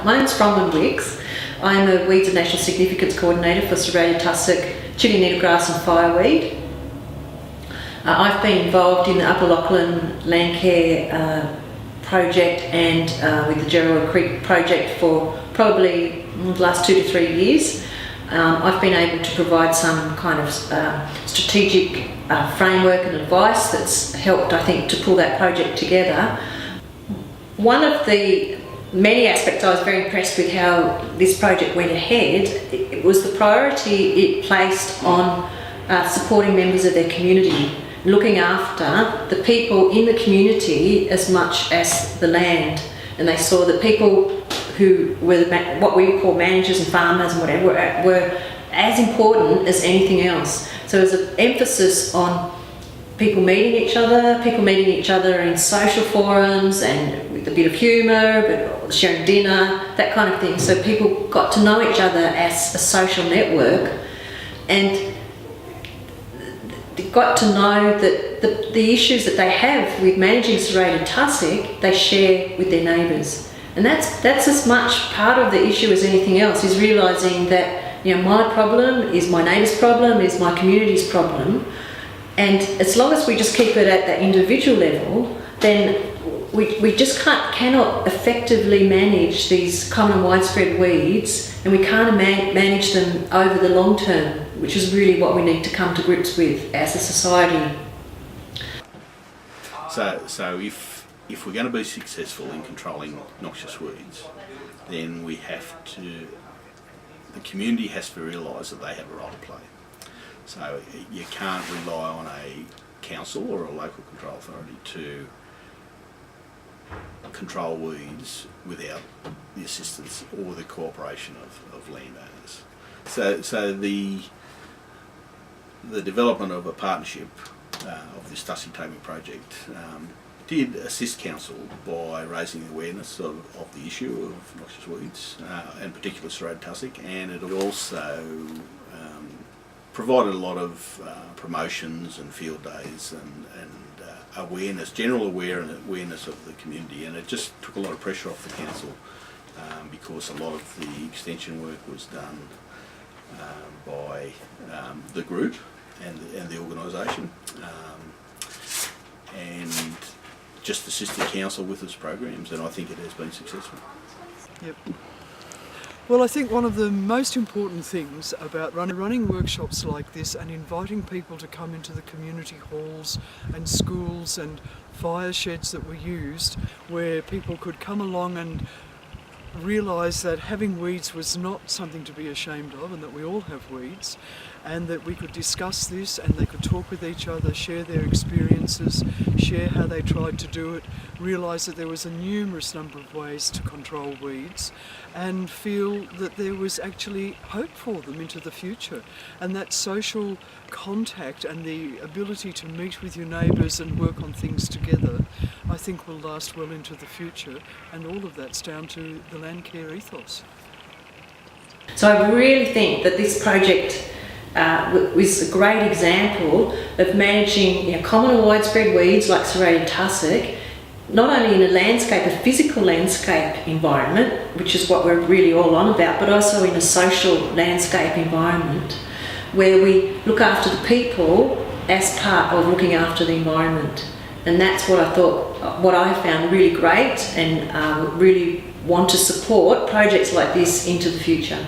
My name's Bronwyn Wicks. I'm a Weeds of National Significance Coordinator for Serratia, Tussock, chili needlegrass and fireweed. I've been involved in the Upper Lachlan Landcare project and with the Gerald Creek project for probably the last 2 to 3 years. I've been able to provide some kind of strategic framework and advice that's helped, I think, to pull that project together. One of the many aspects I was very impressed with how this project went ahead, it was the priority it placed on supporting members of their community, looking after the people in the community as much as the land. And they saw that people who were what we call managers and farmers and whatever were as important as anything else. So there's an emphasis on people meeting each other in social forums and with a bit of humour, but sharing dinner, that kind of thing. So people got to know each other as a social network, and they got to know that the issues that they have with managing Serratia Tussock, they share with their neighbours. And that's as much part of the issue as anything else, is realising that, you know, my problem is my neighbour's problem, is my community's problem. And as long as we just keep it at that individual level, then we just cannot effectively manage these common and widespread weeds, and we can't manage them over the long term, which is really what we need to come to grips with as a society. So if we're going to be successful in controlling noxious weeds, then the community has to realise that they have a role to play. So you can't rely on a council or a local control authority to control weeds without the assistance or the cooperation of landowners. So the development of a partnership of this Tussock Tamers project did assist council by raising the awareness of the issue of noxious weeds, and particularly Serratia Tussock, and it also provided a lot of promotions and field days and awareness, general awareness of the community, and it just took a lot of pressure off the council because a lot of the extension work was done by the group and the organisation, and just assisted council with its programs, and I think it has been successful. Yep. Well, I think one of the most important things about running workshops like this and inviting people to come into the community halls and schools and fire sheds that were used, where people could come along and realise that having weeds was not something to be ashamed of, and that we all have weeds, and that we could discuss this and they could talk with each other, share their experiences, share how they tried to do it, realise that there was a numerous number of ways to control weeds, and feel that there was actually hope for them into the future. And that social contact and the ability to meet with your neighbours and work on things together, I think will last well into the future, and all of that's down to the Landcare ethos. So I really think that this project was a great example of managing, you know, common and widespread weeds like Serratia Tussock, not only in a landscape, a physical landscape environment, which is what we're really all on about, but also in a social landscape environment where we look after the people as part of looking after the environment. And that's what I found really great, and really want to support projects like this into the future.